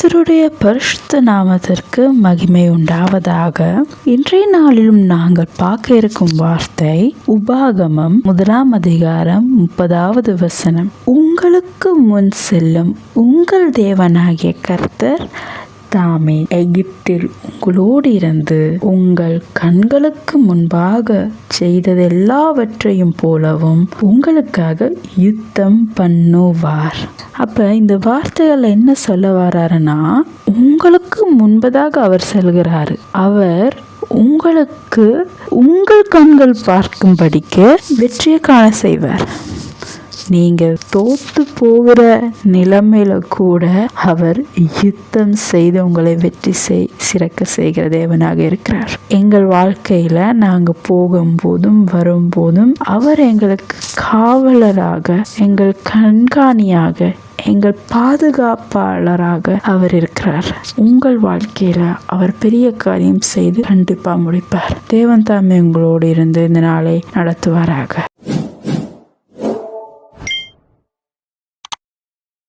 கர்த்தருடைய பரிசுத்த நாமத்திற்கு மகிமை உண்டாவதாக. இன்றைய நாளிலும் நாங்கள் பார்க்க இருக்கும் வார்த்தை உபாகமம் 1 வசனம். உங்களுக்கு முன் செல்லும் உங்கள் தேவனாகிய கர்த்தர் தாமே எகிப்தில் உங்களோடு இருந்து உங்கள் கண்களுக்கு முன்பாக செய்ததெல்லாவற்றையும் போலவும் உங்களுக்காக யுத்தம் பண்ணுவார். அப்ப இந்த வார்த்தைகள் என்ன சொல்ல வர்றாருன்னா, உங்களுக்கு முன்பதாக அவர் செல்கிறாரு. அவர் உங்களுக்கு உங்கள் கண்கள் பார்க்கும்படிக்கு வெற்றியை காண செய்வார். நீங்க தோத்து போகிற நிலைமையில கூட அவர் யுத்தம் செய்து உங்களை வெற்றி சிறக்க செய்கிற தேவனாக இருக்கிறார். எங்கள் வாழ்க்கையில நாங்க போகும்போதும் வரும்போதும் அவர் எங்களுக்கு காவலராக, எங்கள் கண்காணியாக, எங்கள் பாதுகாப்பாளராக அவர் இருக்கிறார். உங்கள் வாழ்க்கையில அவர் பெரிய காரியம் செய்து கண்டிப்பா முடிப்பார். தேவன் தாமே உங்களோடு இருந்து இந்த நாளை நடத்துவாராக.